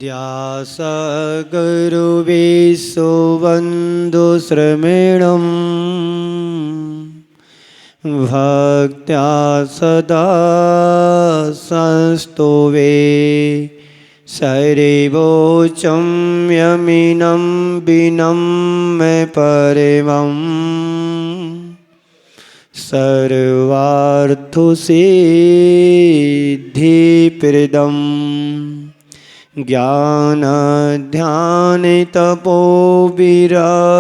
व्यासगुरुविश्ववन्दुश्रमेणं भक्त्या सदा संस्तुवे शरीवोचं यमिनं विनम्य परमं सर्वार्थसिद्धिप्रदम् ज्ञानध्यानतपो विरक्तिमुनिपं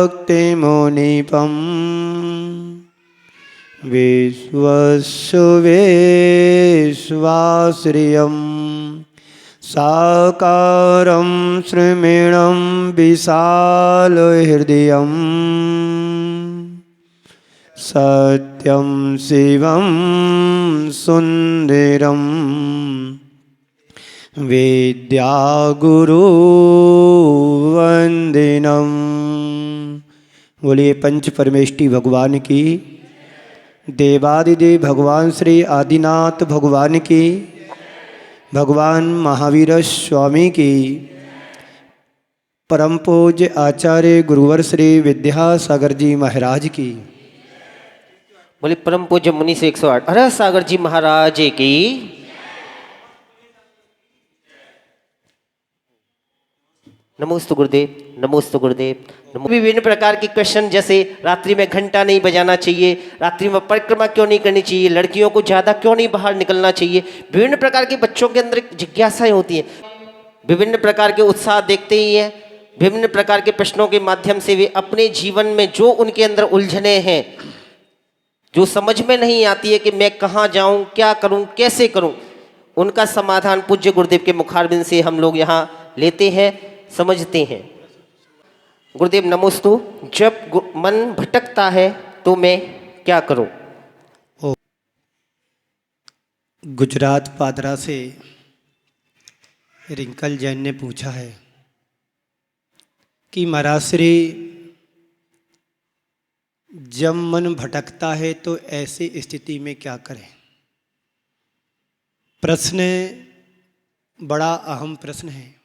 विश्वश्रेयं साकारं श्रीमेणं विशालहृदयं सत्यं शिवं सुन्दरम् विद्यागुरु वंदनम। बोलिए पंच परमेष्टि भगवान की, देवादिदेव भगवान श्री आदिनाथ भगवान की, भगवान महावीर स्वामी की, परम पूज्य आचार्य गुरुवर श्री विद्यासागर जी महाराज की। बोले परम पूज्य मुनि से 108 हर सागर जी महाराज की। नमोस्तु गुरुदेव, नमोस्तु गुरुदेव। विभिन्न प्रकार के क्वेश्चन, जैसे रात्रि में घंटा नहीं बजाना चाहिए, रात्रि में परिक्रमा क्यों नहीं करनी चाहिए, लड़कियों को ज़्यादा क्यों नहीं बाहर निकलना चाहिए, विभिन्न प्रकार के बच्चों के अंदर जिज्ञासाएं होती हैं, विभिन्न प्रकार के उत्साह देखते ही हैं। विभिन्न प्रकार के प्रश्नों के माध्यम से वे अपने जीवन में जो उनके अंदर उलझने हैं, जो समझ में नहीं आती है कि मैं कहाँ जाऊँ, क्या करूँ, कैसे करूँ, उनका समाधान पूज्य गुरुदेव के मुखारबिंद से हम लोग यहाँ लेते हैं, समझते हैं। गुरुदेव नमोस्तु। जब मन भटकता है तो मैं क्या करूं? गुजरात पादरा से रिंकल जैन ने पूछा है कि महाराज श्री, जब मन भटकता है तो ऐसी स्थिति में क्या करें? प्रश्न बड़ा अहम प्रश्न है।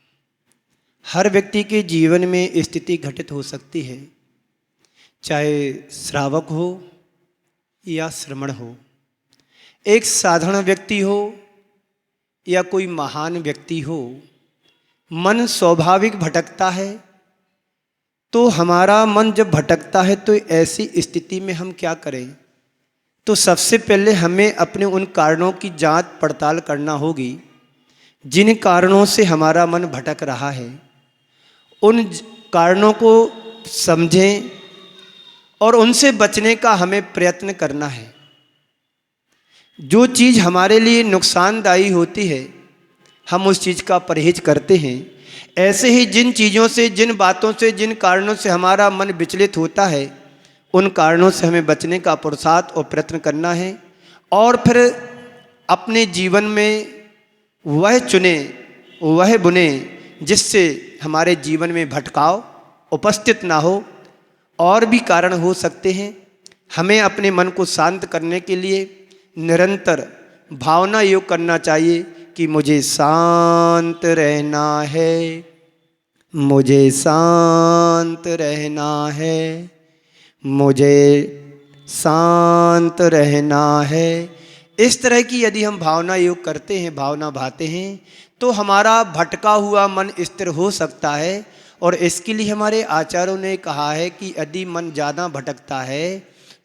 हर व्यक्ति के जीवन में स्थिति घटित हो सकती है, चाहे श्रावक हो या श्रमण हो, एक साधारण व्यक्ति हो या कोई महान व्यक्ति हो, मन स्वाभाविक भटकता है। तो हमारा मन जब भटकता है तो ऐसी स्थिति में हम क्या करें? तो सबसे पहले हमें अपने उन कारणों की जांच पड़ताल करना होगी जिन कारणों से हमारा मन भटक रहा है। उन कारणों को समझें और उनसे बचने का हमें प्रयत्न करना है। जो चीज़ हमारे लिए नुकसानदायी होती है हम उस चीज़ का परहेज करते हैं। ऐसे ही जिन चीज़ों से, जिन बातों से, जिन कारणों से हमारा मन विचलित होता है, उन कारणों से हमें बचने का पुरुषार्थ और प्रयत्न करना है। और फिर अपने जीवन में वह चुने, वह बुने जिससे हमारे जीवन में भटकाव उपस्थित ना हो। और भी कारण हो सकते हैं। हमें अपने मन को शांत करने के लिए निरंतर भावना योग करना चाहिए कि मुझे शांत रहना है, मुझे शांत रहना है, मुझे शांत रहना है। इस तरह की यदि हम भावना योग करते हैं, भावना भाते हैं, तो हमारा भटका हुआ मन स्थिर हो सकता है। और इसके लिए हमारे आचार्यों ने कहा है कि यदि मन ज़्यादा भटकता है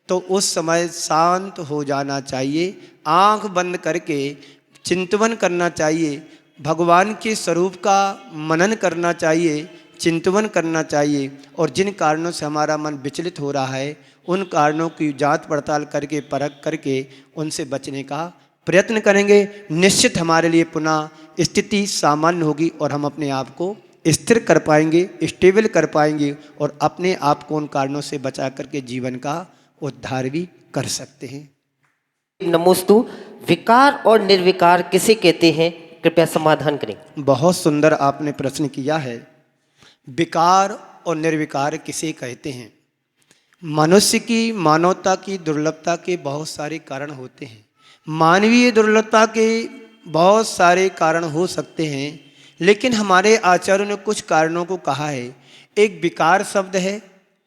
तो उस समय शांत हो जाना चाहिए, आंख बंद करके चिंतन करना चाहिए, भगवान के स्वरूप का मनन करना चाहिए, चिंतन करना चाहिए। और जिन कारणों से हमारा मन विचलित हो रहा है उन कारणों की जांच पड़ताल करके, परख करके उनसे बचने का प्रयत्न करेंगे। निश्चित हमारे लिए पुनः स्थिति सामान्य होगी और हम अपने आप को स्थिर कर पाएंगे, स्टेबल कर पाएंगे और अपने आप को उन कारणों से बचा करके जीवन का उद्धार भी कर सकते हैं। नमोस्तु। विकार और निर्विकार किसे कहते हैं, कृपया समाधान करें। बहुत सुंदर आपने प्रश्न किया है। विकार और निर्विकार किसे कहते हैं? मनुष्य की, मानवता की दुर्लभता के बहुत सारे कारण होते हैं। मानवीय दुर्लभता के बहुत सारे कारण हो सकते हैं, लेकिन हमारे आचार्यों ने कुछ कारणों को कहा है। एक विकार शब्द है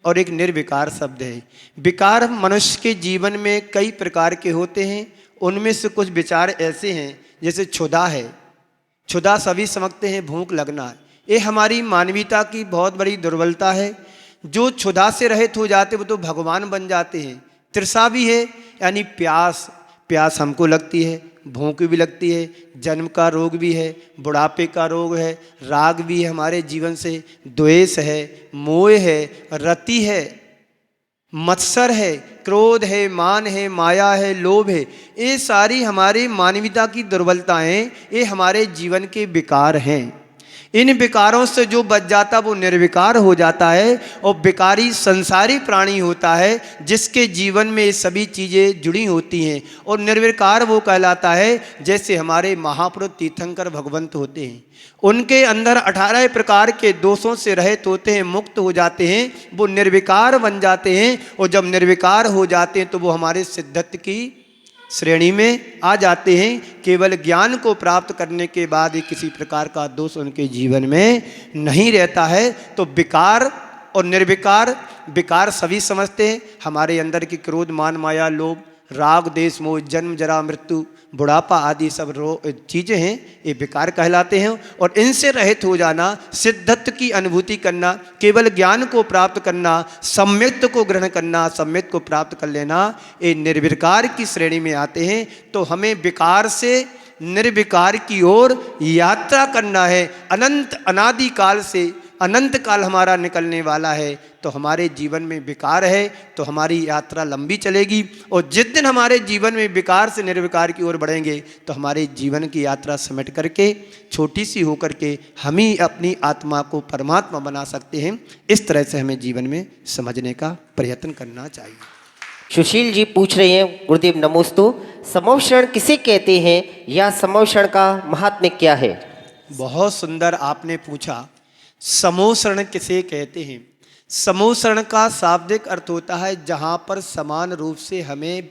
और एक निर्विकार शब्द है। विकार मनुष्य के जीवन में कई प्रकार के होते हैं। उनमें से कुछ विचार ऐसे हैं, जैसे क्षुधा है। क्षुधा सभी समझते हैं, भूख लगना। ये हमारी मानवीयता की बहुत बड़ी दुर्बलता है। जो क्षुधा से रहित हो जाते वो तो भगवान बन जाते हैं। तृषा भी है, यानी प्यास। प्यास हमको लगती है, भूख भी लगती है, जन्म का रोग भी है, बुढ़ापे का रोग है, राग भी है हमारे जीवन से, द्वेष है, मोह है, रति है, मत्सर है, क्रोध है, मान है, माया है, लोभ है। ये सारी हमारी मानवीयता की दुर्बलताएं, ये हमारे जीवन के विकार हैं। इन विकारों से जो बच जाता वो निर्विकार हो जाता है और विकारी संसारी प्राणी होता है, जिसके जीवन में ये सभी चीज़ें जुड़ी होती हैं। और निर्विकार वो कहलाता है, जैसे हमारे महापुरुष तीर्थंकर भगवंत होते हैं। उनके अंदर 18 प्रकार के दोषों से रहित होते हैं, मुक्त हो जाते हैं, वो निर्विकार बन जाते हैं। और जब निर्विकार हो जाते हैं तो वो हमारे सिद्धत्व की श्रेणी में आ जाते हैं। केवल ज्ञान को प्राप्त करने के बाद ही किसी प्रकार का दोष उनके जीवन में नहीं रहता है। तो विकार और निर्विकार, विकार सभी समझते हैं। हमारे अंदर की क्रोध, मान, माया, लोभ, राग, देश, मोह, जन्म, जरा, मृत्यु, बुढ़ापा आदि सब चीज़ें हैं, ये विकार कहलाते हैं। और इनसे रहित हो जाना, सिद्धत्व की अनुभूति करना, केवल ज्ञान को प्राप्त करना, सम्यक्त को ग्रहण करना, सम्यक्त को प्राप्त कर लेना, ये निर्विकार की श्रेणी में आते हैं। तो हमें विकार से निर्विकार की ओर यात्रा करना है। अनंत अनादि काल से अनंत काल हमारा निकलने वाला है। तो हमारे जीवन में विकार है तो हमारी यात्रा लंबी चलेगी। और जिस दिन हमारे जीवन में विकार से निर्विकार की ओर बढ़ेंगे तो हमारे जीवन की यात्रा समेट करके, छोटी सी होकर के, हम ही अपनी आत्मा को परमात्मा बना सकते हैं। इस तरह से हमें जीवन में समझने का प्रयत्न करना चाहिए। सुशील जी पूछ रहे हैं, गुरुदेव नमोस्तु, समोषण किसे कहते हैं या समोषण का महात्म्य क्या है? बहुत सुंदर आपने पूछा, समोषण किसे कहते हैं। समोषण का शाब्दिक अर्थ होता है जहाँ पर समान रूप से हमें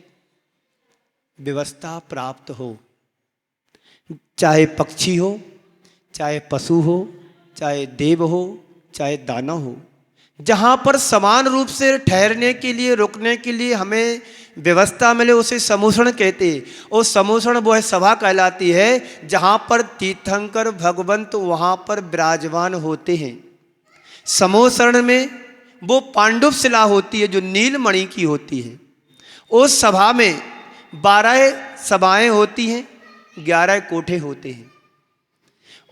व्यवस्था प्राप्त हो। चाहे पक्षी हो, चाहे पशु हो, चाहे देव हो, चाहे दानव हो, जहाँ पर समान रूप से ठहरने के लिए, रुकने के लिए हमें व्यवस्था मिले, उसे समोषण कहते हैं। और समोषण वो है सभा कहलाती है जहाँ पर तीर्थंकर भगवंत वहाँ पर विराजमान होते हैं। समोषण में वो पांडुप शिला होती है जो नीलमणि की होती है। उस सभा में 12 सभाएं होती हैं, 11 कोठे होते हैं।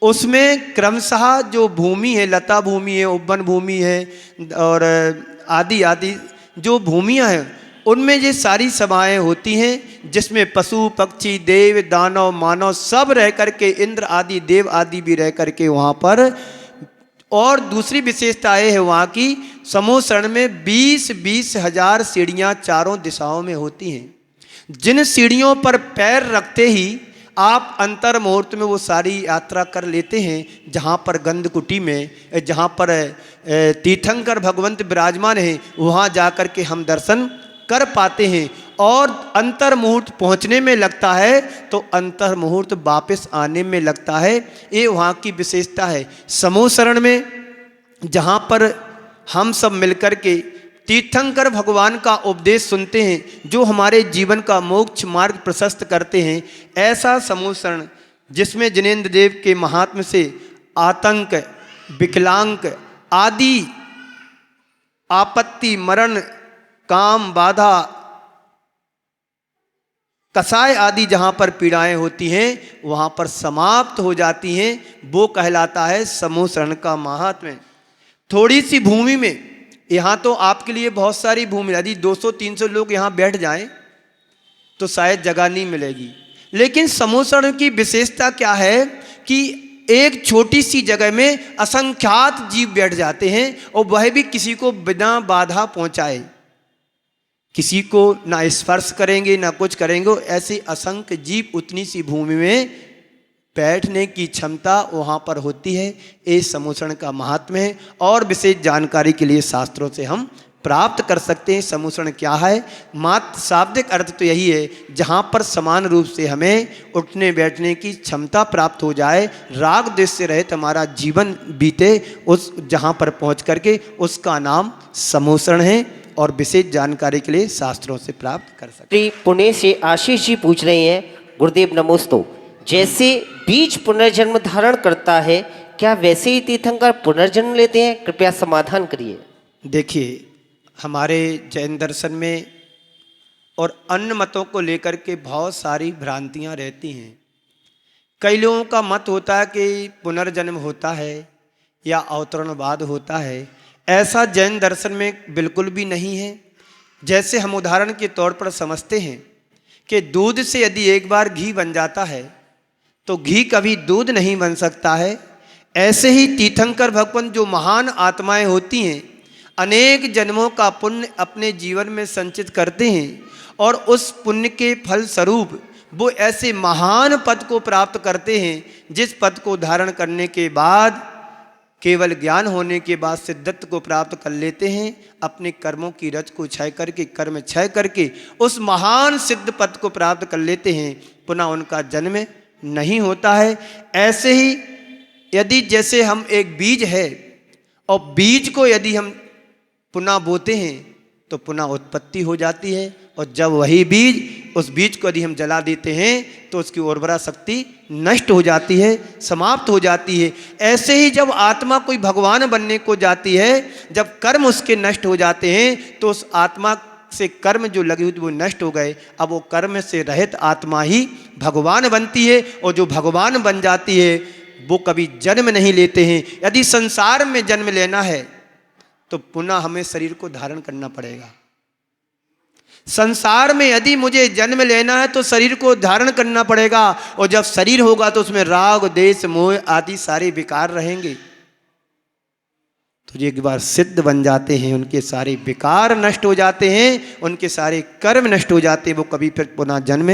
उसमें क्रमशः जो भूमि है, लता भूमि है, उपवन भूमि है और आदि आदि जो भूमियाँ हैं, उनमें ये सारी सभाएं होती हैं, जिसमें पशु पक्षी, देव दानव मानव सब रह करके, इंद्र आदि देव आदि भी रह करके वहाँ पर। और दूसरी विशेषताएं है वहाँ की, समोषण में 20-20 हजार सीढ़ियाँ चारों दिशाओं में होती हैं। जिन सीढ़ियों पर पैर रखते ही आप अंतर मुहूर्त में वो सारी यात्रा कर लेते हैं। जहाँ पर गंधकुटी में, जहाँ पर तीर्थंकर भगवंत विराजमान हैं, वहाँ जा कर के हम दर्शन कर पाते हैं। और अंतर मुहूर्त पहुँचने में लगता है तो अंतर मुहूर्त वापस आने में लगता है। ये वहाँ की विशेषता है। समोषण में जहाँ पर हम सब मिलकर के तीर्थंकर भगवान का उपदेश सुनते हैं, जो हमारे जीवन का मोक्ष मार्ग प्रशस्त करते हैं, ऐसा समोषण जिसमें जिनेंद्र देव के महात्म्य से आतंक, विकलांग आदि आपत्ति, मरण, काम, बाधा, कसाय आदि जहाँ पर पीड़ाएं होती हैं वहाँ पर समाप्त हो जाती हैं। वो कहलाता है समोषण का महात्म्य। थोड़ी सी भूमि में, यहाँ तो आपके लिए बहुत सारी भूमि, यदि 200-300 लोग यहाँ बैठ जाएं तो शायद जगह नहीं मिलेगी। लेकिन समोषण की विशेषता क्या है कि एक छोटी सी जगह में असंख्यात जीव बैठ जाते हैं और वह भी किसी को बिना बाधा पहुँचाए, किसी को ना स्पर्श करेंगे ना कुछ करेंगे। ऐसे असंख्य जीव उतनी सी भूमि में बैठने की क्षमता वहाँ पर होती है। ये समोषण का महात्म्य है और विशेष जानकारी के लिए शास्त्रों से हम प्राप्त कर सकते हैं। समूषण क्या है? मात्र शाब्दिक अर्थ तो यही है, जहाँ पर समान रूप से हमें उठने बैठने की क्षमता प्राप्त हो जाए, राग द्वेष से रहित हमारा जीवन बीते, उस जहाँ पर पहुँच करके उसका नाम समूषण है और विशेष जानकारी के लिए शास्त्रों से प्राप्त कर सकते हैं। श्री पुणे से आशीष जी पूछ रहे हैं, गुरुदेव नमोस्तु, जैसे बीज पुनर्जन्म धारण करता है, क्या वैसे ही तीर्थंकर पुनर्जन्म लेते हैं? कृपया समाधान करिए। देखिए, हमारे जैन दर्शन में और अन्य मतों को लेकर के बहुत सारी भ्रांतियां रहती हैं। कई लोगों का मत होता है कि पुनर्जन्म होता है या अवतरणवाद होता है। ऐसा जैन दर्शन में बिल्कुल भी नहीं है। जैसे हम उदाहरण के तौर पर समझते हैं कि दूध से यदि एक बार घी बन जाता है तो घी कभी दूध नहीं बन सकता है। ऐसे ही तीर्थंकर भगवान जो महान आत्माएं होती हैं, अनेक जन्मों का पुण्य अपने जीवन में संचित करते हैं और उस पुण्य के फल स्वरूप वो ऐसे महान पद को प्राप्त करते हैं जिस पद को धारण करने के बाद, केवल ज्ञान होने के बाद सिद्धत्व को प्राप्त कर लेते हैं। अपने कर्मों की रच को क्षय करके, कर्म क्षय करके उस महान सिद्ध पद को प्राप्त कर लेते हैं। पुनः उनका जन्म नहीं होता है। ऐसे ही यदि जैसे हम एक बीज है और बीज को यदि हम पुनः बोते हैं तो पुनः उत्पत्ति हो जाती है, और जब वही बीज, उस बीज को यदि हम जला देते हैं तो उसकी उर्वरा शक्ति नष्ट हो जाती है, समाप्त हो जाती है। ऐसे ही जब आत्मा कोई भगवान बनने को जाती है, जब कर्म उसके नष्ट हो जाते हैं तो उस आत्मा से कर्म जो लगे हुए वो नष्ट हो गए। अब वो कर्म से रहित आत्मा ही भगवान बनती है, और जो भगवान बन जाती है वो कभी जन्म नहीं लेते हैं। यदि संसार में जन्म लेना है तो पुनः हमें शरीर को धारण करना पड़ेगा। संसार में यदि मुझे जन्म लेना है तो शरीर को धारण करना पड़ेगा, और जब शरीर होगा तो उसमें राग द्वेष मोह आदि सारे विकार रहेंगे। तो जो एक बार सिद्ध बन जाते हैं, उनके सारे विकार नष्ट हो जाते हैं, उनके सारे कर्म नष्ट हो जाते हैं, वो कभी फिर पुनः जन्म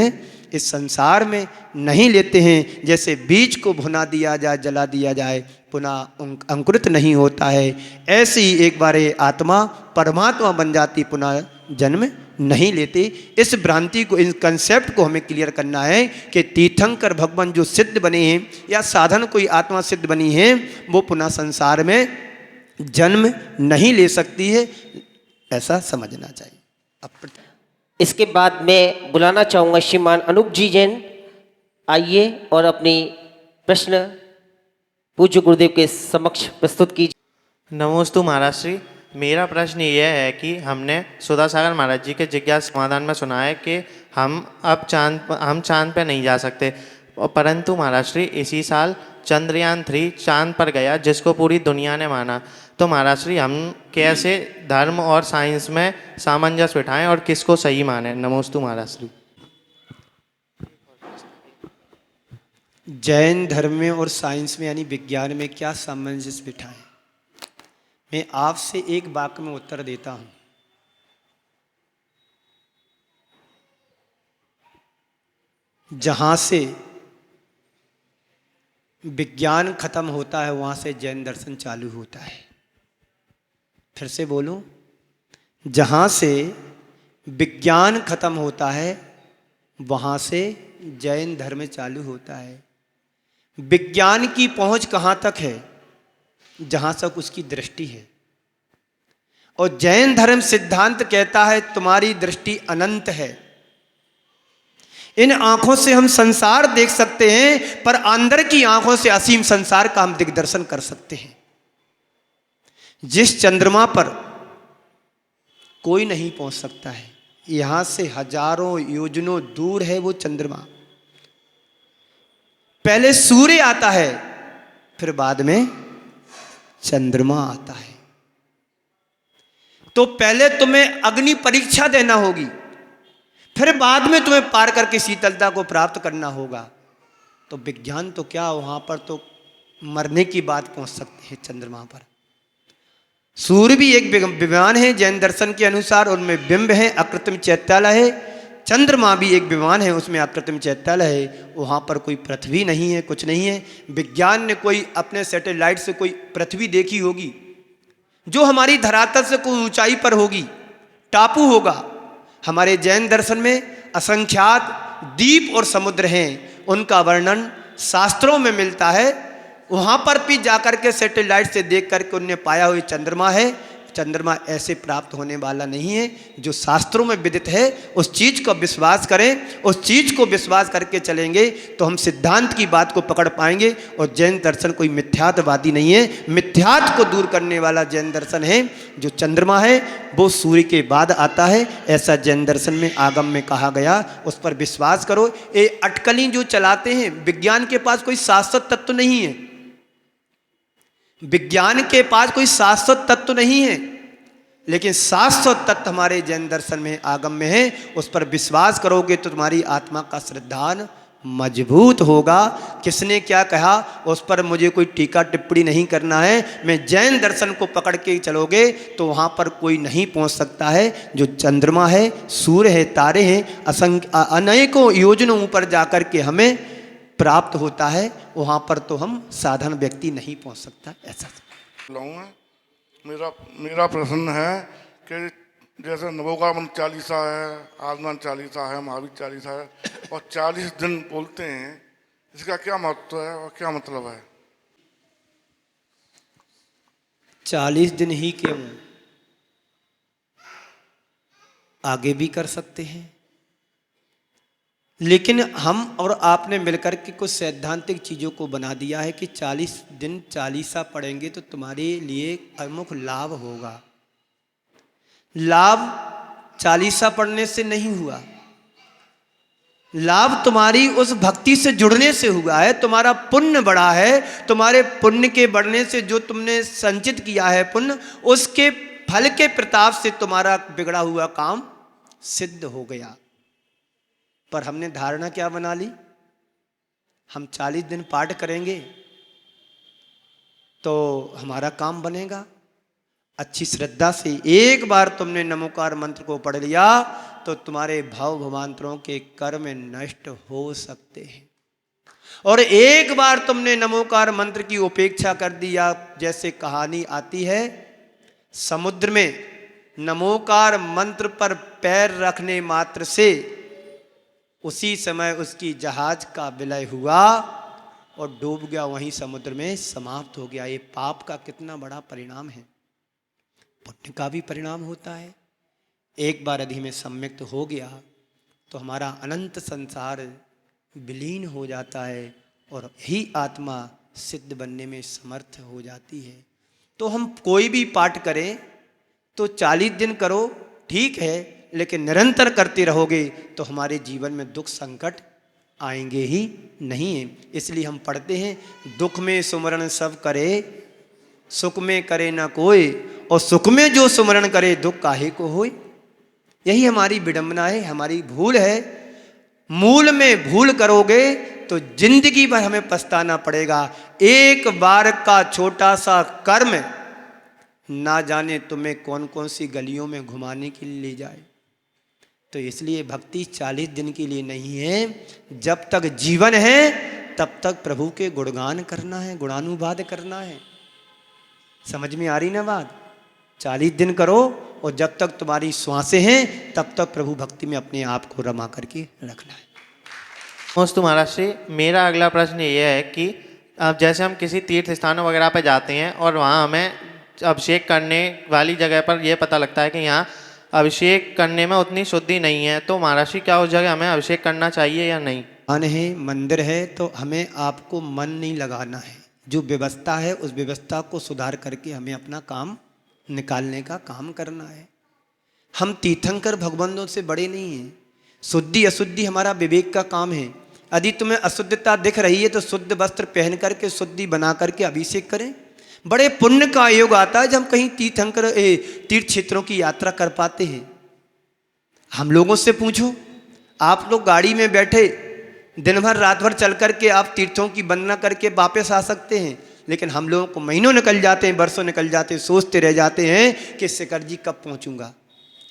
इस संसार में नहीं लेते हैं। जैसे बीज को भुना दिया जाए, जला दिया जाए, पुनः अंकुरित नहीं होता है, ऐसे ही एक बार ये आत्मा परमात्मा बन जाती, पुनः जन्म नहीं लेते। इस भ्रांति को, इस कंसेप्ट को हमें क्लियर करना है कि तीर्थंकर भगवान जो सिद्ध बने हैं या साधन कोई आत्मा सिद्ध बनी है, वो पुनः संसार में जन्म नहीं ले सकती है, ऐसा समझना चाहिए। इसके बाद मैं बुलाना चाहूँगा श्रीमान अनूप जी जैन, आइए और अपनी प्रश्न पूज्य गुरुदेव के समक्ष प्रस्तुत कीजिए। नमोस्तु महाराज श्री, मेरा प्रश्न यह है कि हमने सुधा सागर महाराज जी के जिज्ञासा समाधान में सुना है कि हम चांद पे नहीं जा सकते, परंतु महाराज श्री इसी साल चंद्रयान 3 चांद पर गया, जिसको पूरी दुनिया ने माना। तो महाराज श्री हम कैसे धर्म और साइंस में सामंजस्य बिठाएं और किसको सही माने? नमोस्तु महाराज श्री। जैन धर्म में और साइंस में यानी विज्ञान में क्या सामंजस्य बिठाएं? मैं आपसे एक वाक्य में उत्तर देता हूं। जहां से विज्ञान खत्म होता है वहां से जैन दर्शन चालू होता है। फिर से बोलूं, जहां से विज्ञान खत्म होता है वहां से जैन धर्म चालू होता है। विज्ञान की पहुंच कहां तक है? जहां तक उसकी दृष्टि है। और जैन धर्म सिद्धांत कहता है तुम्हारी दृष्टि अनंत है। इन आंखों से हम संसार देख सकते हैं, पर अंदर की आंखों से असीम संसार का हम दिग्दर्शन कर सकते हैं। जिस चंद्रमा पर कोई नहीं पहुंच सकता है, यहां से हजारों योजनों दूर है वो चंद्रमा। पहले सूर्य आता है, फिर बाद में चंद्रमा आता है। तो पहले तुम्हें अग्नि परीक्षा देना होगी, फिर बाद में तुम्हें पार करके शीतलता को प्राप्त करना होगा। तो विज्ञान तो क्या, वहां पर तो मरने की बात पहुंच सकते हैं चंद्रमा पर। सूर्य भी एक विमान है जैन दर्शन के अनुसार, उनमें बिंब है, अकृत्रिम चैत्यालय है। चंद्रमा भी एक विमान है, उसमें अकृत्रिम चैत्यालय है। वहाँ पर कोई पृथ्वी नहीं है, कुछ नहीं है। विज्ञान ने कोई अपने सैटेलाइट से कोई पृथ्वी देखी होगी, जो हमारी धरातल से कोई ऊंचाई पर होगी, टापू होगा। हमारे जैन दर्शन में असंख्यात द्वीप और समुद्र हैं, उनका वर्णन शास्त्रों में मिलता है। वहाँ पर भी जाकर के सैटेलाइट से देख करके उन्हें पाया हुई चंद्रमा है। चंद्रमा ऐसे प्राप्त होने वाला नहीं है, जो शास्त्रों में विदित है उस चीज़ को विश्वास करें। उस चीज़ को विश्वास करके चलेंगे तो हम सिद्धांत की बात को पकड़ पाएंगे। और जैन दर्शन कोई मिथ्यात्ववादी नहीं है, मिथ्यात्व को दूर करने वाला जैन दर्शन है। जो चंद्रमा है वो सूर्य के बाद आता है, ऐसा जैन दर्शन में आगम में कहा गया। उस पर विश्वास करो। ये अटकलें जो चलाते हैं, विज्ञान के पास कोई शाश्वत तत्व नहीं है। विज्ञान के पास कोई शाश्वत तत्व नहीं है, लेकिन शाश्वत तत्व हमारे जैन दर्शन में आगम में है। उस पर विश्वास करोगे तो तुम्हारी आत्मा का श्रद्धान मजबूत होगा। किसने क्या कहा उस पर मुझे कोई टीका टिप्पणी नहीं करना है। मैं जैन दर्शन को पकड़ के चलोगे तो वहाँ पर कोई नहीं पहुँच सकता है। जो चंद्रमा है, सूर्य है, तारे हैं, असंख्य अनेकों योजनों ऊपर जाकर के हमें प्राप्त होता है, वहाँ पर तो हम साधारण व्यक्ति नहीं पहुँच सकता। ऐसा लाऊंगा। मेरा प्रश्न है कि जैसे नवोकार मंत्र चालीसा है, आदमान चालीसा है, महावीर चालीसा है और 40 दिन बोलते हैं, इसका क्या महत्व है और क्या मतलब है? 40 दिन ही क्यों, आगे भी कर सकते हैं। लेकिन हम और आपने मिलकर के कुछ सैद्धांतिक चीज़ों को बना दिया है कि 40 दिन चालीसा पढ़ेंगे तो तुम्हारे लिए अमुक लाभ होगा। लाभ चालीसा पढ़ने से नहीं हुआ, लाभ तुम्हारी उस भक्ति से जुड़ने से हुआ है। तुम्हारा पुण्य बढ़ा है, तुम्हारे पुण्य के बढ़ने से जो तुमने संचित किया है पुण्य, उसके फल के प्रताप से तुम्हारा बिगड़ा हुआ काम सिद्ध हो गया। पर हमने धारणा क्या बना ली, हम 40 दिन पाठ करेंगे तो हमारा काम बनेगा। अच्छी श्रद्धा से एक बार तुमने नमोकार मंत्र को पढ़ लिया तो तुम्हारे भव भवांतरों के कर्म नष्ट हो सकते हैं। और एक बार तुमने नमोकार मंत्र की उपेक्षा कर दिया, जैसे कहानी आती है समुद्र में नमोकार मंत्र पर पैर रखने मात्र से उसी समय उसकी जहाज का विलय हुआ और डूब गया, वहीं समुद्र में समाप्त हो गया। ये पाप का कितना बड़ा परिणाम है, पुण्य का भी परिणाम होता है। एक बार यदि में सम्यक्त हो गया तो हमारा अनंत संसार विलीन हो जाता है और यही आत्मा सिद्ध बनने में समर्थ हो जाती है। तो हम कोई भी पाठ करें तो 40 दिन करो, ठीक है, लेकिन निरंतर करते रहोगे तो हमारे जीवन में दुख संकट आएंगे ही नहीं है। इसलिए हम पढ़ते हैं, दुख में सुमरण सब करे, सुख में करे ना कोई, और सुख में जो सुमरण करे दुख काहे को होए। यही हमारी विडंबना है, हमारी भूल है। मूल में भूल करोगे तो जिंदगी भर हमें पछताना पड़ेगा। एक बार का छोटा सा कर्म ना जाने तुम्हें कौन कौन सी गलियों में घुमाने के लिए ले जाए। तो इसलिए भक्ति 40 दिन के लिए नहीं है, जब तक जीवन है तब तक प्रभु के गुणगान करना है, गुणानुवाद करना है। समझ में आ रही ना बात? 40 दिन करो और जब तक तुम्हारी श्वासें हैं तब तक प्रभु भक्ति में अपने आप को रमा करके रखना है। नमोस्तु महाराज श्री, मेरा अगला प्रश्न ये है कि अब जैसे हम किसी तीर्थ स्थानों वगैरह पर जाते हैं और वहाँ हमें अभिषेक करने वाली जगह पर यह पता लगता है कि यहाँ अभिषेक करने में उतनी शुद्धि नहीं है, तो महाराज जी क्या उस जगह हमें अभिषेक करना चाहिए या नहीं? मन है, मंदिर है, तो हमें आपको मन नहीं लगाना है। जो व्यवस्था है उस व्यवस्था को सुधार करके हमें अपना काम निकालने का काम करना है। हम तीर्थंकर भगवंतों से बड़े नहीं हैं। शुद्धि अशुद्धि हमारा विवेक का काम है। यदि तुम्हें अशुद्धता दिख रही है तो शुद्ध वस्त्र पहन करके शुद्धि बना करके अभिषेक करें। बड़े पुण्य का योग आता है जब हम कहीं तीर्थ क्षेत्रों की यात्रा कर पाते हैं। हम लोगों से पूछो, आप लोग गाड़ी में बैठे दिन भर रात भर चल करके आप तीर्थों की वंदना करके वापस आ सकते हैं, लेकिन हम लोगों को महीनों निकल जाते हैं, वर्षों निकल जाते हैं, सोचते रह जाते हैं कि शिखर जी कब पहुंचूंगा,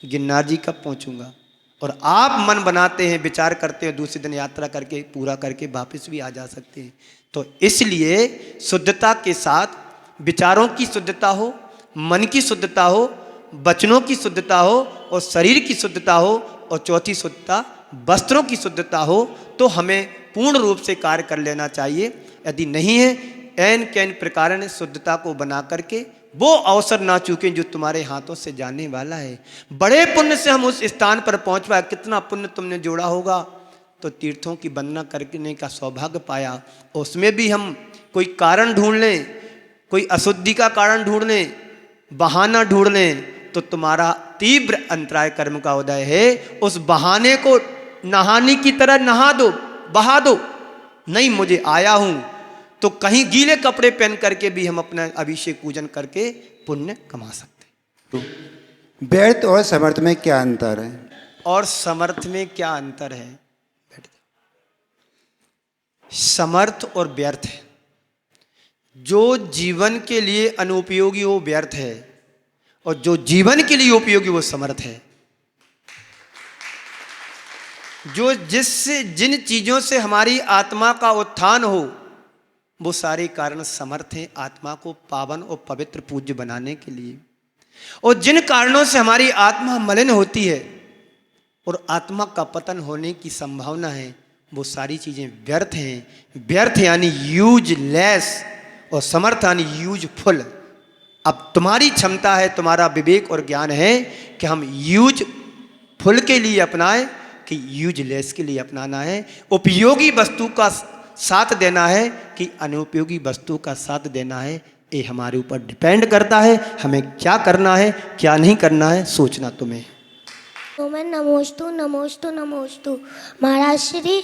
गिरनार जी कब पहुंचूंगा। और आप मन बनाते हैं, विचार करते हैं, दूसरे दिन यात्रा करके पूरा करके वापस भी आ जा सकते हैं। तो इसलिए शुद्धता के साथ विचारों की शुद्धता हो, मन की शुद्धता हो, वचनों की शुद्धता हो और शरीर की शुद्धता हो और चौथी शुद्धता वस्त्रों की शुद्धता हो तो हमें पूर्ण रूप से कार्य कर लेना चाहिए। यदि नहीं है ऐन कैन प्रकार ने शुद्धता को बना करके वो अवसर ना चूकें जो तुम्हारे हाथों से जाने वाला है। बड़े पुण्य से हम उस स्थान पर पहुंच पाए। कितना पुण्य तुमने जोड़ा होगा तो तीर्थों की वंदना करने का सौभाग्य पाया। उसमें भी हम कोई कारण ढूंढ लें, कोई अशुद्धि का कारण ढूंढ लें, बहाना ढूंढ लें तो तुम्हारा तीव्र अंतराय कर्म का उदय है। उस बहाने को नहाने की तरह नहा दो, बहा दो। नहीं मुझे आया हूं तो कहीं गीले कपड़े पहन करके भी हम अपना अभिषेक पूजन करके पुण्य कमा सकते हैं। व्यर्थ और समर्थ में क्या अंतर है? और समर्थ में क्या अंतर है? समर्थ और व्यर्थ है। जो जीवन के लिए अनुपयोगी वो व्यर्थ है और जो जीवन के लिए उपयोगी वो समर्थ है। जो जिन चीजों से हमारी आत्मा का उत्थान हो वो सारे कारण समर्थ हैं आत्मा को पावन और पवित्र पूज्य बनाने के लिए। और जिन कारणों से हमारी आत्मा मलिन होती है और आत्मा का पतन होने की संभावना है वो सारी चीजें व्यर्थ हैं। व्यर्थ यानी यूजलेस और समर्थ यानी यूजफुल। अब तुम्हारी क्षमता है, तुम्हारा विवेक और ज्ञान है कि हम यूजफुल के लिए अपनाएं कि यूजलेस के लिए अपनाना है। उपयोगी वस्तु का साथ देना है कि अनुपयोगी वस्तु का साथ देना है, ये हमारे ऊपर डिपेंड करता है। हमें क्या करना है क्या नहीं करना है सोचना तुम्हें। तो मैं नमोस्तु नमोस्तु नमोस्तु। महाराज श्री,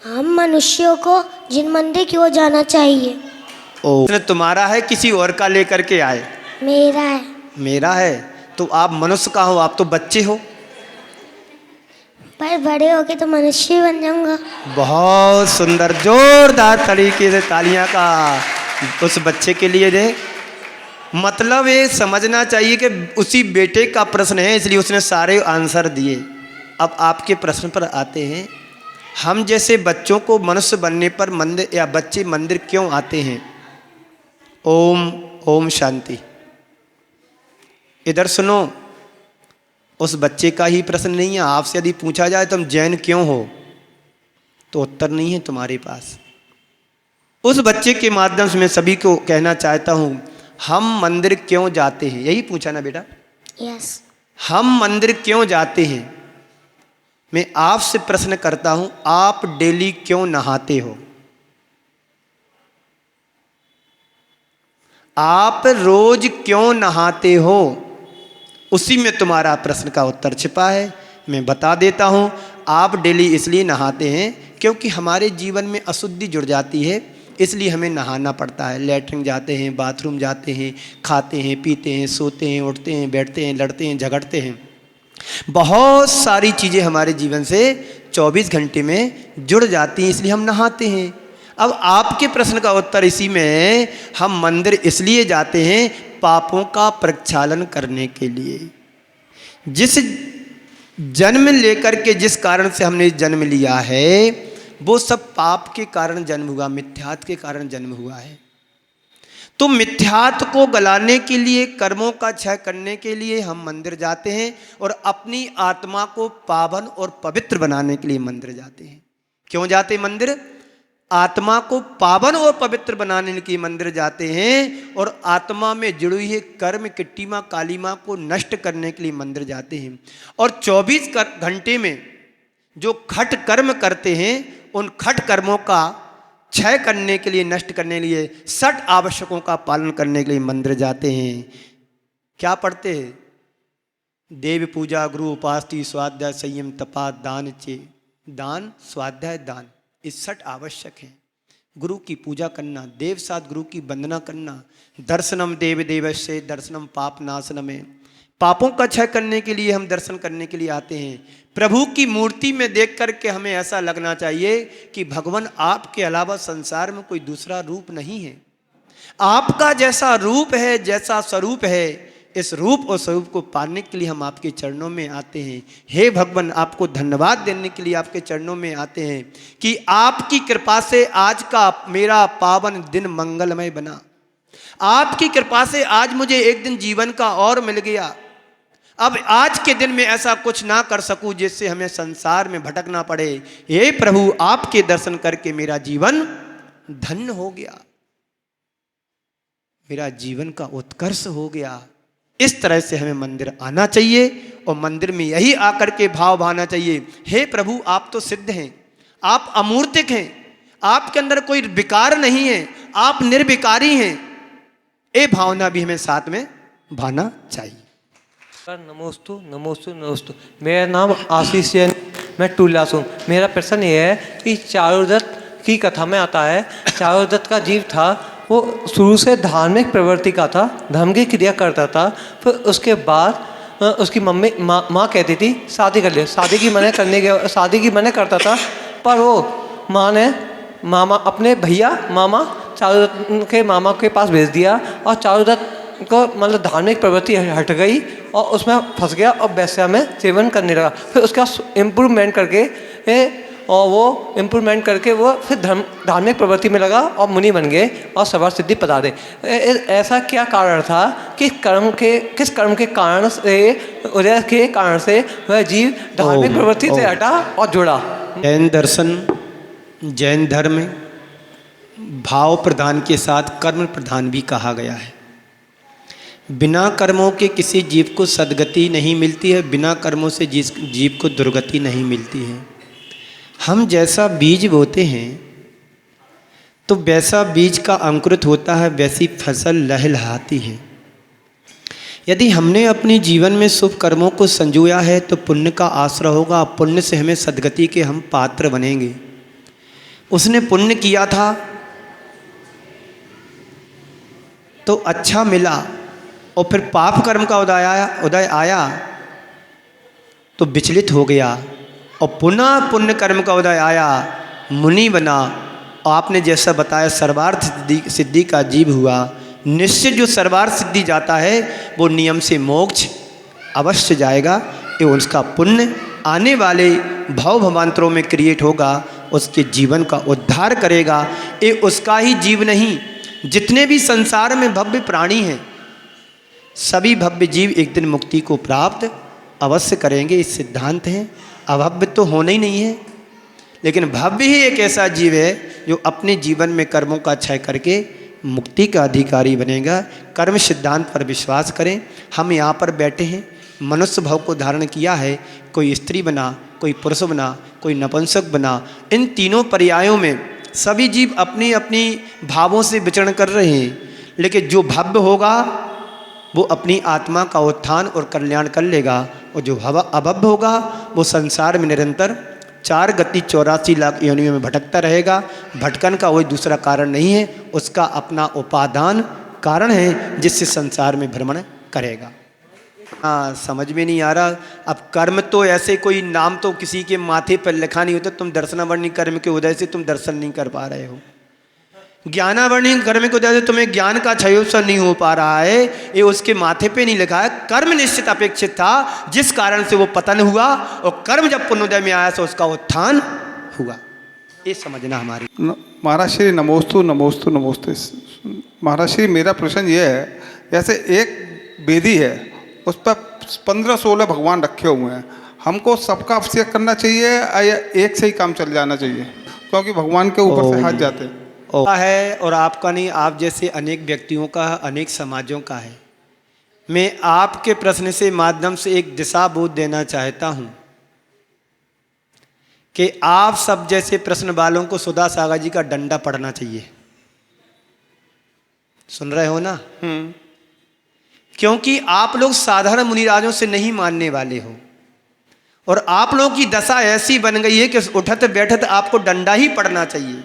हम मनुष्यों को जिन मंदिर की ओर जाना चाहिए। ओ तुम्हारा है किसी और का लेकर के आए? मेरा है। मेरा है तो आप मनुष्य का हो, आप तो बच्चे हो। पर बड़े होके तो मनुष्य ही बन जाऊंगा। बहुत सुंदर, जोरदार तरीके से तालियां का उस बच्चे के लिए दे। मतलब ये समझना चाहिए कि उसी बेटे का प्रश्न है इसलिए उसने सारे आंसर दिए। अब आपके प्रश्न पर आते हैं। हम जैसे बच्चों को मनुष्य बनने पर मंदिर या बच्चे मंदिर क्यों आते हैं? ओम ओम शांति। इधर सुनो, उस बच्चे का ही प्रश्न नहीं है। आपसे यदि पूछा जाए तुम जैन क्यों हो तो उत्तर नहीं है तुम्हारे पास। उस बच्चे के माध्यम से मैं सभी को कहना चाहता हूं, हम मंदिर क्यों जाते हैं? यही पूछा ना बेटा? यस। हम मंदिर क्यों जाते हैं? मैं आपसे प्रश्न करता हूं, आप डेली क्यों नहाते हो? आप रोज क्यों नहाते हो? उसी में तुम्हारा प्रश्न का उत्तर छिपा है। मैं बता देता हूं, आप डेली इसलिए नहाते हैं क्योंकि हमारे जीवन में अशुद्धि जुड़ जाती है, इसलिए हमें नहाना पड़ता है। लैट्रिन जाते हैं, बाथरूम जाते हैं, खाते हैं, पीते हैं, सोते हैं, उठते हैं, बैठते हैं, लड़ते हैं, झगड़ते हैं। बहुत सारी चीज़ें हमारे जीवन से 24 घंटे में जुड़ जाती हैं, इसलिए हम नहाते हैं। अब आपके प्रश्न का उत्तर इसी में है, हम मंदिर इसलिए जाते हैं पापों का प्रक्षालन करने के लिए। जिस जन्म लेकर के जिस कारण से हमने जन्म लिया है वो सब पाप के कारण जन्म हुआ, मिथ्यात्व के कारण जन्म हुआ है। तो मिथ्यात्व को गलाने के लिए, कर्मों का क्षय करने के लिए हम मंदिर जाते हैं और अपनी आत्मा को पावन और पवित्र बनाने के लिए मंदिर जाते हैं। क्यों जाते मंदिर? आत्मा को पावन और पवित्र बनाने के लिए मंदिर जाते हैं और आत्मा में जुड़ी हुई कर्म किट्टीमा कालीमा को नष्ट करने के लिए मंदिर जाते हैं। और 24 घंटे में जो खट कर्म करते हैं उन खट कर्मों का क्षय करने के लिए, नष्ट करने के लिए, 60 आवश्यकों का पालन करने के लिए मंदिर जाते हैं। क्या पढ़ते हैं? देव पूजा, गुरु उपासती, स्वाध्याय, संयम, तपा, दान चे। दान, स्वाध्याय, दान, ये 60 आवश्यक हैं। गुरु की पूजा करना, देव साथ गुरु की वंदना करना, दर्शनम देव देवस्य दर्शनम पाप नाशनम। पापों का क्षय करने के लिए हम दर्शन करने के लिए आते हैं। प्रभु की मूर्ति में देख करके हमें ऐसा लगना चाहिए कि भगवान आपके अलावा संसार में कोई दूसरा रूप नहीं है। आपका जैसा रूप है, जैसा स्वरूप है, इस रूप और स्वरूप को पाने के लिए हम आपके चरणों में आते हैं। हे भगवान, आपको धन्यवाद देने के लिए आपके चरणों में आते हैं कि आपकी कृपा से आज का मेरा पावन दिन मंगलमय बना। आपकी कृपा से आज मुझे एक दिन जीवन का और मिल गया। अब आज के दिन में ऐसा कुछ ना कर सकूं जिससे हमें संसार में भटकना पड़े। हे प्रभु, आपके दर्शन करके मेरा जीवन धन्य हो गया, मेरा जीवन का उत्कर्ष हो गया। इस तरह से हमें मंदिर आना चाहिए और मंदिर में यही आकर के भाव भाना चाहिए, हे प्रभु आप तो सिद्ध हैं, आप अमूर्तिक हैं, आपके अंदर कोई विकार नहीं है, आप निर्विकारी हैं। ये भावना भी हमें साथ में भाना चाहिए। नमोस्तु नमोस्तु नमोस्तु। मेरा नाम आशीष जैन, मैं टूला हूँ। मेरा प्रश्न ये है कि चारुदत्त की कथा में आता है, चारुदत्त का जीव था, वो शुरू से धार्मिक प्रवृत्ति का था, धर्म की क्रिया करता था। फिर उसके बाद उसकी मम्मी माँ कहती थी शादी कर ले, शादी की मना करता था, पर वो माँ ने अपने भैया मामा चारुदत्त के मामा के पास भेज दिया और चारुदत्त को मतलब धार्मिक प्रवृत्ति हट गई और उसमें फंस गया और वैश्या में सेवन करने लगा। फिर उसका इम्प्रूवमेंट करके वो फिर धार्मिक प्रवृत्ति में लगा और मुनि बन गए और सर्वार्थ सिद्धि पधारे। ऐसा क्या कारण था कि किस कर्म के कारण से, उदय के कारण से वह जीव धार्मिक प्रवृत्ति से हटा और जुड़ा? जैन दर्शन, जैन धर्म में भाव प्रधान के साथ कर्म प्रधान भी कहा गया है। बिना कर्मों के किसी जीव को सद्गति नहीं मिलती है, बिना कर्मों से जीव को दुर्गति नहीं मिलती है। हम जैसा बीज बोते हैं तो वैसा बीज का अंकुरित होता है, वैसी फसल लहलहाती है। यदि हमने अपने जीवन में शुभ कर्मों को संजोया है तो पुण्य का आश्रय होगा, पुण्य से हमें सद्गति के हम पात्र बनेंगे। उसने पुण्य किया था तो अच्छा मिला और फिर पाप कर्म का उदय आया तो विचलित हो गया और पुनः पुण्य कर्म का उदय आया, मुनि बना। और आपने जैसा बताया सर्वार्थ सिद्धि का जीव हुआ। निश्चित जो सर्वार्थ सिद्धि जाता है वो नियम से मोक्ष अवश्य जाएगा। ये उसका पुण्य आने वाले भव भवांतरों में क्रिएट होगा, उसके जीवन का उद्धार करेगा। ये उसका ही जीव नहीं, जितने भी संसार में भव्य प्राणी हैं सभी भव्य जीव एक दिन मुक्ति को प्राप्त अवश्य करेंगे। इस सिद्धांत है। अभव्य तो होना ही नहीं है, लेकिन भव्य ही एक ऐसा जीव है जो अपने जीवन में कर्मों का क्षय करके मुक्ति का अधिकारी बनेगा। कर्म सिद्धांत पर विश्वास करें। हम यहाँ पर बैठे हैं, मनुष्य भाव को धारण किया है, कोई स्त्री बना, कोई पुरुष बना, कोई नपुंसक बना। इन तीनों पर्यायों में सभी जीव अपनी अपनी भावों से विचरण कर रहे हैं, लेकिन जो भव्य होगा वो अपनी आत्मा का उत्थान और कल्याण कर लेगा, और जो अभव्य होगा वो संसार में निरंतर 4 गति 84 लाख योनियों में भटकता रहेगा। भटकन का कोई दूसरा कारण नहीं है, उसका अपना उपादान कारण है जिससे संसार में भ्रमण करेगा। हाँ, समझ में नहीं आ रहा। अब कर्म तो ऐसे कोई नाम तो किसी के माथे पर लिखा नहीं होता। तुम दर्शनावरणी कर्म के उदय से तुम दर्शन नहीं कर पा रहे हो, ज्ञानावरणी कर्म के उदय से तुम्हें ज्ञान का क्षयोत्सव नहीं हो पा रहा है, ये उसके माथे पे नहीं लिखा है। कर्म निश्चित अपेक्षित था जिस कारण से वो पतन हुआ, और कर्म जब पुण्योदय में आया तो उसका उत्थान हुआ। ये समझना हमारी। महाराज श्री नमोस्तु नमोस्तु नमोस्तु। महाराज श्री मेरा प्रश्न ये है, जैसे एक वेदी है उस पर 15-16 भगवान रखे हुए हैं, हमको सबका अभिषेक करना चाहिए या एक से ही काम चल जाना चाहिए? क्योंकि भगवान के ऊपर से हाथ जाते है, और आपका नहीं, आप जैसे अनेक व्यक्तियों का, अनेक समाजों का है। मैं आपके प्रश्न से माध्यम से एक दिशा बोध देना चाहता हूं कि आप सब जैसे प्रश्न वालों को सुधा सागर जी का डंडा पड़ना चाहिए। सुन रहे हो ना? क्योंकि आप लोग साधारण मुनिराजों से नहीं मानने वाले हो, और आप लोगों की दशा ऐसी बन गई है कि उठत बैठत आपको डंडा ही पड़ना चाहिए।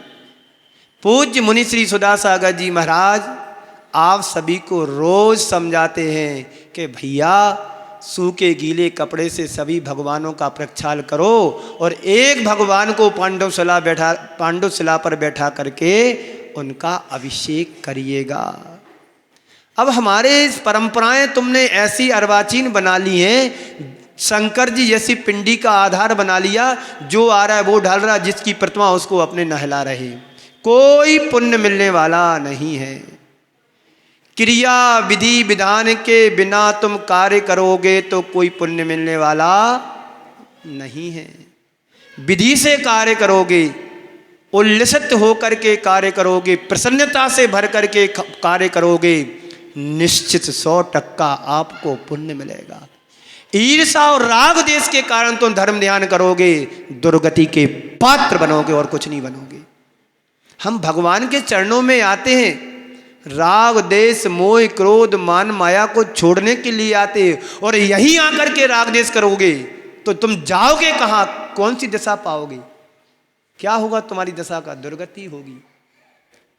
पूज्य मुनि श्री सुधा सागर जी महाराज आप सभी को रोज समझाते हैं कि भैया सूखे गीले कपड़े से सभी भगवानों का प्रक्षाल करो, और एक भगवान को पांडुशिला पर बैठा करके उनका अभिषेक करिएगा। अब हमारे इस परंपराएं तुमने ऐसी अर्वाचीन बना ली हैं, शंकर जी जैसी पिंडी का आधार बना लिया, जो आ रहा है वो ढाल रहा, जिसकी प्रतिमा उसको अपने नहला रहे। कोई पुण्य मिलने वाला नहीं है। क्रिया विधि विधान के बिना तुम कार्य करोगे तो कोई पुण्य मिलने वाला नहीं है। विधि से कार्य करोगे, उल्लसित होकर के कार्य करोगे, प्रसन्नता से भर करके कार्य करोगे, निश्चित 100% आपको पुण्य मिलेगा। ईर्षा और राग देश के कारण तुम धर्म ध्यान करोगे, दुर्गति के पात्र बनोगे और कुछ नहीं बनोगे। हम भगवान के चरणों में आते हैं, राग देश मोह क्रोध मान माया को छोड़ने के लिए आते हैं, और यहीं आकर के राग देश करोगे तो तुम जाओगे कहाँ? कौन सी दशा पाओगे? क्या होगा तुम्हारी दशा का? दुर्गति होगी।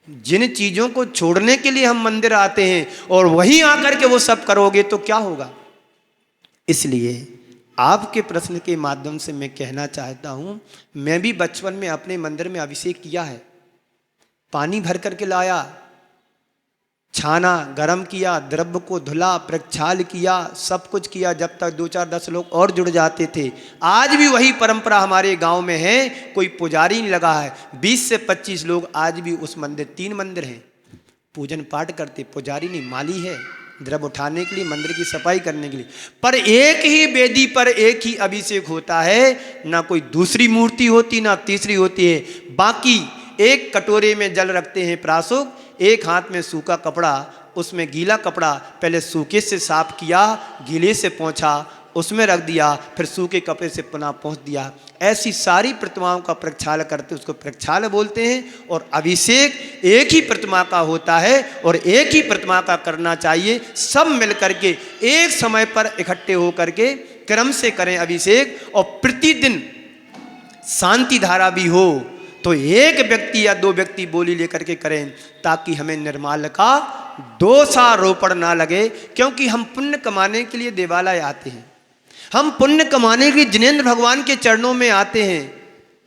जिन चीजों को छोड़ने के लिए हम मंदिर आते हैं और वहीं आकर के वो सब करोगे तो क्या होगा? इसलिए आपके प्रश्न के माध्यम से मैं कहना चाहता हूं, मैं भी बचपन में अपने मंदिर में अभिषेक किया है। पानी भर करके लाया, छाना, गरम किया, द्रव्य को धुला, प्रक्षाल किया, सब कुछ किया, जब तक 2-4-10 लोग और जुड़ जाते थे। आज भी वही परंपरा हमारे गांव में है। कोई पुजारी नहीं लगा है, 20 से 25 लोग आज भी उस मंदिर, 3 मंदिर हैं, पूजन पाठ करते। पुजारी नहीं, माली है, द्रव्य उठाने के लिए, मंदिर की सफाई करने के लिए। पर एक ही वेदी पर एक ही अभिषेक होता है, ना कोई दूसरी मूर्ति होती ना तीसरी होती है। बाकी एक कटोरे में जल रखते हैं प्राशुक, एक हाथ में सूखा कपड़ा, उसमें गीला कपड़ा पहले सूखे से साफ किया, गीले से पोंछा, उसमें रख दिया, फिर सूखे कपड़े से पुनः पोंछ दिया। ऐसी सारी प्रतिमाओं का प्रक्षाल करते, उसको प्रक्षाल बोलते हैं। और अभिषेक एक ही प्रतिमा का होता है और एक ही प्रतिमा का करना चाहिए। सब मिल करके एक समय पर इकट्ठे होकर के क्रम से करें अभिषेक, और प्रतिदिन शांति धारा भी हो तो एक व्यक्ति या 2 व्यक्ति बोली लेकर के करें, ताकि हमें निर्माल्य का दोषारोपण ना लगे। क्योंकि हम पुण्य कमाने के लिए देवालय आते हैं, हम पुण्य कमाने के लिए जिनेंद्र भगवान के चरणों में आते हैं।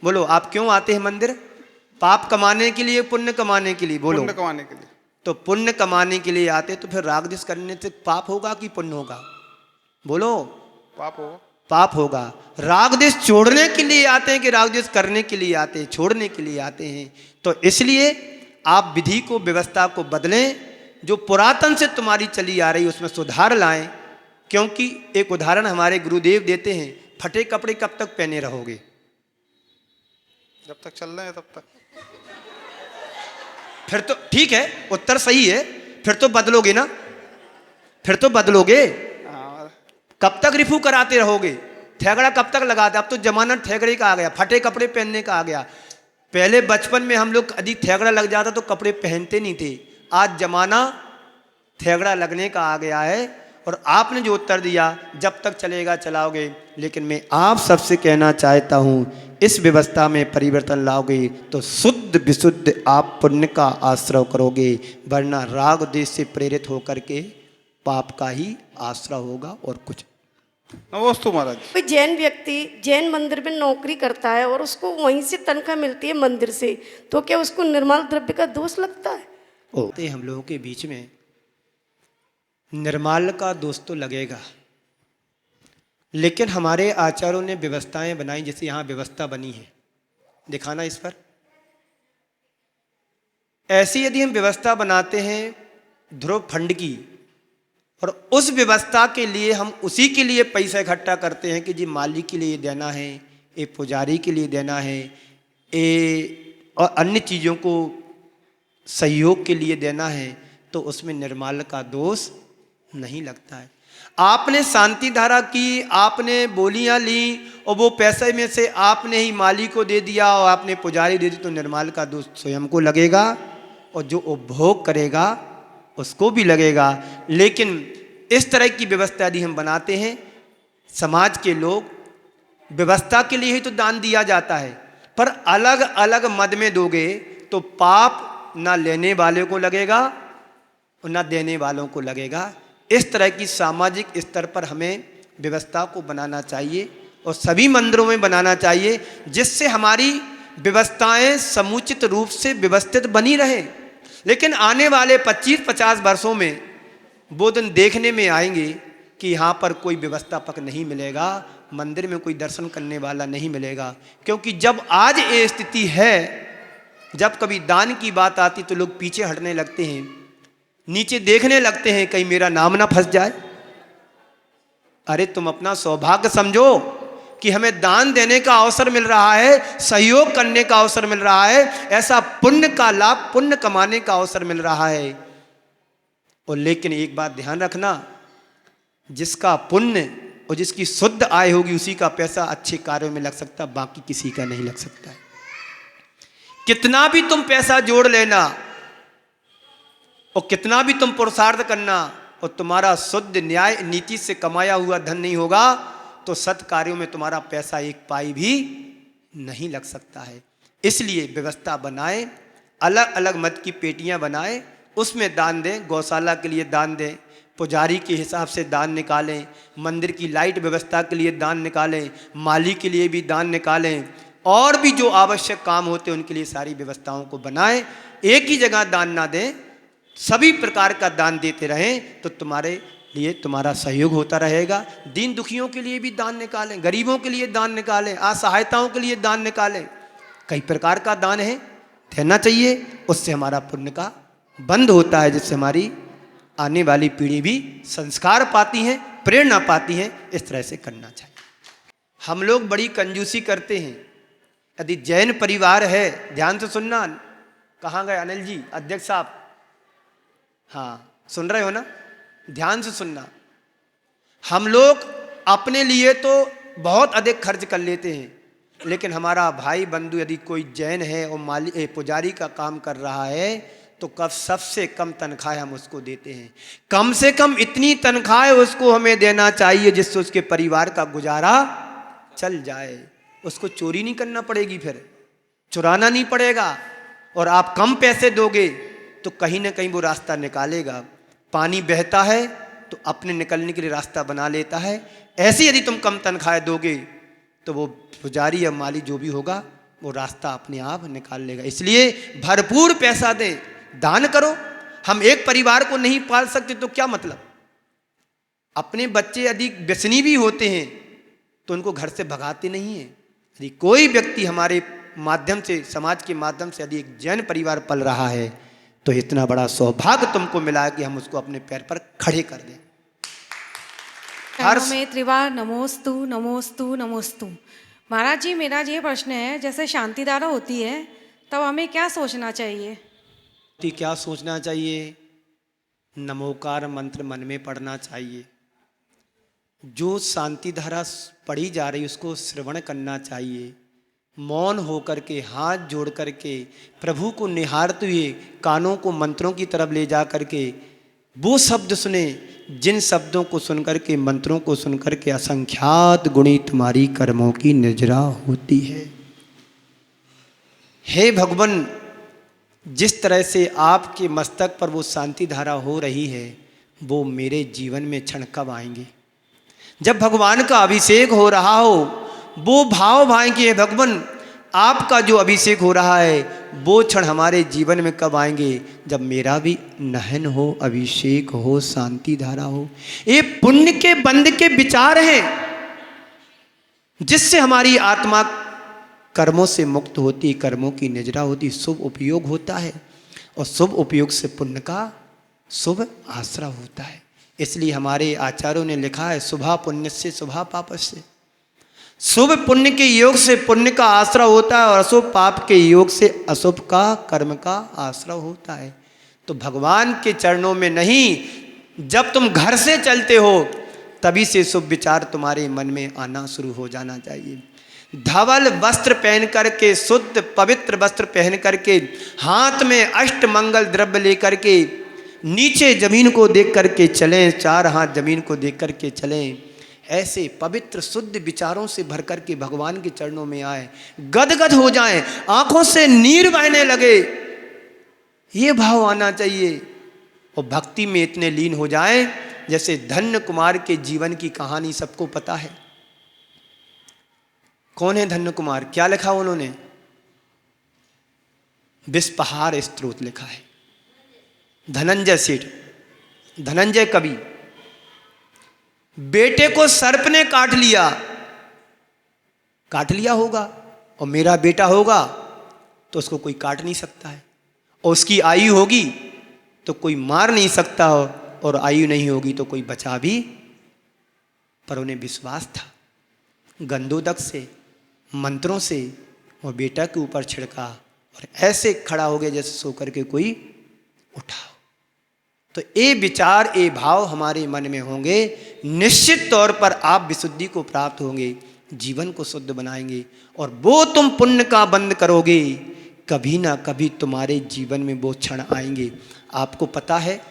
बोलो, आप क्यों आते हैं मंदिर? पाप कमाने के लिए, पुण्य कमाने के लिए? बोलो, पुण्य कमाने के लिए। तो पुण्य कमाने के लिए आते, तो फिर राग द्वेष करने से पाप होगा कि पुण्य होगा? बोलो, पाप होगा। पाप होगा। राग द्वेष छोड़ने के लिए आते हैं कि राग द्वेष करने के लिए आते हैं? छोड़ने के लिए आते हैं। तो इसलिए आप विधि को, व्यवस्था को बदलें, जो पुरातन से तुम्हारी चली आ रही उसमें सुधार लाएं। क्योंकि एक उदाहरण हमारे गुरुदेव देते हैं, फटे कपड़े कब तक पहने रहोगे? जब तक चल रहे हैं तब तक। फिर तो ठीक है, उत्तर सही है, फिर तो बदलोगे ना, फिर तो बदलोगे। कब तक रिफू कराते रहोगे? ठेगड़ा कब तक लगाते? अब तो जमाना ठेगड़े का आ गया, फटे कपड़े पहनने का आ गया। पहले बचपन में हम लोग अधिक ठेगड़ा लग जाता तो कपड़े पहनते नहीं थे। आज जमाना ठेगड़ा लगने का आ गया है। और आपने जो उत्तर दिया, जब तक चलेगा चलाओगे। लेकिन मैं आप सबसे कहना चाहता हूँ, इस व्यवस्था में परिवर्तन लाओगे तो शुद्ध विशुद्ध आप पुण्य का आश्रय करोगे, वरना राग द्वेष से प्रेरित होकर के पाप का ही आश्रय होगा और कुछ। नमोस्तु महाराज। कोई जैन व्यक्ति जैन मंदिर में नौकरी करता है और उसको वहीं से तनख्वाह मिलती है मंदिर से, तो क्या उसको निर्मल द्रव्य का दोष लगता है? हम लोगों के बीच में निर्माल्य का दोष तो लगेगा, लेकिन हमारे आचार्यों ने व्यवस्थाएं बनाई। जैसे यहाँ व्यवस्था बनी है, दिखाना इस पर। ऐसी यदि हम व्यवस्था बनाते हैं ध्रुव फंड की, और उस व्यवस्था के लिए हम उसी के लिए पैसा इकट्ठा करते हैं कि जी माली के लिए देना है, ये पुजारी के लिए देना है, ये और अन्य चीज़ों को सहयोग के लिए देना है, तो उसमें निर्माल्य का दोष नहीं लगता है। आपने शांति धारा की, आपने बोलियां ली, और वो पैसे में से आपने ही माली को दे दिया और आपने पुजारी दे दी, तो निर्माल्य का दोष स्वयं को लगेगा और जो उपभोग करेगा उसको भी लगेगा। लेकिन इस तरह की व्यवस्था यदि हम बनाते हैं, समाज के लोग, व्यवस्था के लिए ही तो दान दिया जाता है, पर अलग अलग मद में दोगे तो पाप ना लेने वाले को लगेगा और ना देने वालों को लगेगा। इस तरह की सामाजिक स्तर पर हमें व्यवस्था को बनाना चाहिए और सभी मंदिरों में बनाना चाहिए, जिससे हमारी व्यवस्थाएं समुचित रूप से व्यवस्थित बनी रहे। लेकिन आने वाले 25-50 वर्षों में वो दिन देखने में आएंगे कि यहाँ पर कोई व्यवस्थापक नहीं मिलेगा, मंदिर में कोई दर्शन करने वाला नहीं मिलेगा। क्योंकि जब आज ये स्थिति है, जब कभी दान की बात आती तो लोग पीछे हटने लगते हैं। नीचे देखने लगते हैं कहीं मेरा नाम ना फंस जाए। अरे तुम अपना सौभाग्य समझो कि हमें दान देने का अवसर मिल रहा है, सहयोग करने का अवसर मिल रहा है, ऐसा पुण्य का लाभ, पुण्य कमाने का अवसर मिल रहा है। और लेकिन एक बात ध्यान रखना, जिसका पुण्य और जिसकी शुद्ध आय होगी उसी का पैसा अच्छे कार्यों में लग सकता, बाकी किसी का नहीं लग सकता है। कितना भी तुम पैसा जोड़ लेना और कितना भी तुम पुरुषार्थ करना और तुम्हारा शुद्ध न्याय नीति से कमाया हुआ धन नहीं होगा तो सत् कार्यों में तुम्हारा पैसा एक पाई भी नहीं लग सकता है। इसलिए व्यवस्था बनाएं, अलग अलग मत की पेटियां बनाएं, उसमें दान दें, गौशाला के लिए दान दें, पुजारी के हिसाब से दान निकालें, मंदिर की लाइट व्यवस्था के लिए दान निकालें, माली के लिए भी दान निकालें, और भी जो आवश्यक काम होते हैं उनके लिए सारी व्यवस्थाओं को बनाएं। एक ही जगह दान ना दें, सभी प्रकार का दान देते रहें तो तुम्हारे लिए तुम्हारा सहयोग होता रहेगा। दीन दुखियों के लिए भी दान निकालें, गरीबों के लिए दान निकालें, असहायताओं के लिए दान निकालें। कई प्रकार का दान है, देना चाहिए, उससे हमारा पुण्य का बंद होता है, जिससे हमारी आने वाली पीढ़ी भी संस्कार पाती है, प्रेरणा पाती है। इस तरह से करना चाहिए। हम लोग बड़ी कंजूसी करते हैं। यदि जैन परिवार है, ध्यान से सुनना, कहाँ गए अनिल जी, अध्यक्ष साहब, हाँ सुन रहे हो ना, ध्यान से सुनना। हम लोग अपने लिए तो बहुत अधिक खर्च कर लेते हैं, लेकिन हमारा भाई बंधु यदि कोई जैन है और पुजारी का काम कर रहा है तो कब सबसे कम तनख्वाह हम उसको देते हैं। कम से कम इतनी तनख्वाह उसको हमें देना चाहिए जिससे उसके परिवार का गुजारा चल जाए। उसको चोरी नहीं करना पड़ेगी, फिर चुराना नहीं पड़ेगा। और आप कम पैसे दोगे तो कहीं ना कहीं वो रास्ता निकालेगा। पानी बहता है तो अपने निकलने के लिए रास्ता बना लेता है। ऐसे यदि तुम कम तनख्वाह दोगे तो वो पुजारी या माली जो भी होगा वो रास्ता अपने आप निकाल लेगा। इसलिए भरपूर पैसा दें, दान करो। हम एक परिवार को नहीं पाल सकते तो क्या मतलब। अपने बच्चे यदि व्यसनी भी होते हैं तो उनको घर से भगाते नहीं हैं। यदि कोई व्यक्ति हमारे माध्यम से, समाज के माध्यम से यदि एक जैन परिवार पल रहा है तो इतना बड़ा सौभाग्य तुमको मिला है कि हम उसको अपने पैर पर खड़े कर दें। में त्रिवार नमोस्तु नमोस्तु नमोस्तु। महाराज जी, मेरा ये प्रश्न है, जैसे शांति धारा होती है तब हमें क्या सोचना चाहिए? क्या सोचना चाहिए? नमोकार मंत्र मन में पढ़ना चाहिए। जो शांति धारा पढ़ी जा रही उसको श्रवण करना चाहिए। मौन होकर के, हाथ जोड़ करके, प्रभु को निहारते हुए कानों को मंत्रों की तरफ ले जा करके वो शब्द सुने जिन शब्दों को सुनकर के, मंत्रों को सुनकर के असंख्यात गुणी तुम्हारी कर्मों की निजरा होती है। हे भगवान, जिस तरह से आपके मस्तक पर वो शांति धारा हो रही है वो मेरे जीवन में क्षण कब आएंगे? जब भगवान का अभिषेक हो रहा हो वो भाव भाएंगे। भगवान, आपका जो अभिषेक हो रहा है वो क्षण हमारे जीवन में कब आएंगे? जब मेरा भी नहन हो, अभिषेक हो, शांति धारा हो। ये पुण्य के बंध के विचार हैं जिससे हमारी आत्मा कर्मों से मुक्त होती, कर्मों की निजरा होती, शुभ उपयोग होता है और शुभ उपयोग से पुण्य का शुभ आश्रय होता है। इसलिए हमारे आचार्यों ने लिखा है, शुभा पुण्य से शुभा पाप से। शुभ पुण्य के योग से पुण्य का आश्रय होता है और अशुभ पाप के योग से अशुभ का कर्म का आश्रय होता है। तो भगवान के चरणों में नहीं, जब तुम घर से चलते हो तभी से शुभ विचार तुम्हारे मन में आना शुरू हो जाना चाहिए। धवल वस्त्र पहन करके, शुद्ध पवित्र वस्त्र पहन करके, हाथ में अष्ट मंगल द्रव्य लेकर के, नीचे जमीन को देख करके चलें, चार हाथ जमीन को देख करके चलें। ऐसे पवित्र शुद्ध विचारों से भर करके भगवान के चरणों में आए, गदगद हो जाएं, आंखों से नीर बहने लगे, ये भाव आना चाहिए। और भक्ति में इतने लीन हो जाएं जैसे धन्य कुमार के जीवन की कहानी सबको पता है। कौन है धन्य कुमार? क्या लिखा उन्होंने? विस्पहार स्तोत्र लिखा है। धनंजय सेठ, धनंजय कवि, बेटे को सर्प ने काट लिया होगा और मेरा बेटा होगा तो उसको कोई काट नहीं सकता है। और उसकी आयु होगी तो कोई मार नहीं सकता, और आयु नहीं होगी तो कोई बचा भी। पर उन्हें विश्वास था, गंधोदक से, मंत्रों से वो बेटा के ऊपर छिड़का और ऐसे खड़ा हो गया जैसे सो करके कोई उठा। तो ये विचार, ये भाव हमारे मन में होंगे, निश्चित तौर पर आप विशुद्धि को प्राप्त होंगे, जीवन को शुद्ध बनाएंगे, और वो तुम पुण्य का बंद करोगे, कभी ना कभी तुम्हारे जीवन में वो क्षण आएंगे। आपको पता है,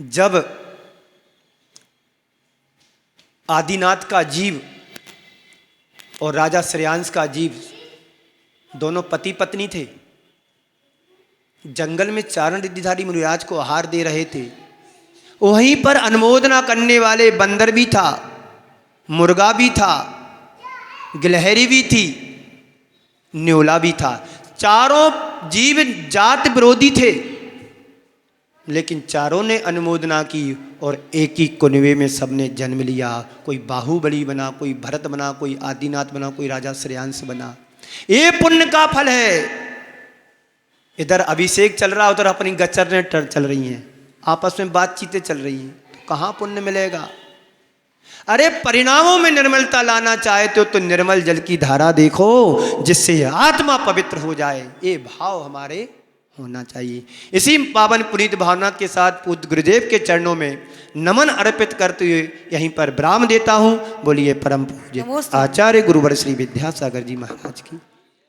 जब आदिनाथ का जीव और राजा श्रेयांश का जीव दोनों पति पत्नी थे, जंगल में चारण रिद्धिधारी मुनिराज को आहार दे रहे थे, वहीं पर अनुमोदना करने वाले बंदर भी था, मुर्गा भी था, गिलहरी भी थी, न्योला भी था। चारों जीव जात विरोधी थे, लेकिन चारों ने अनुमोदना की और एक ही कुनबे में सबने जन्म लिया। कोई बाहुबली बना, कोई भरत बना, कोई आदिनाथ बना, कोई राजा श्रेयांश बना। ये पुण्य का फल है। इधर अभिषेक चल रहा, उधर अपनी गचरने चल रही हैं, आपस में बातचीतें चल रही हैं, तो कहाँ पुण्य मिलेगा? अरे परिणामों में निर्मलता लाना चाहते हो तो निर्मल जल की धारा देखो, जिससे आत्मा पवित्र हो जाए। ये भाव हमारे होना चाहिए। इसी पावन पुनीत भावना के साथ पूज्य गुरुदेव के चरणों में नमन अर्पित करते हुए यहीं पर विराम देता हूँ। बोलिए परम पूज्य आचार्य गुरुवर श्री विद्यासागर जी महाराज की।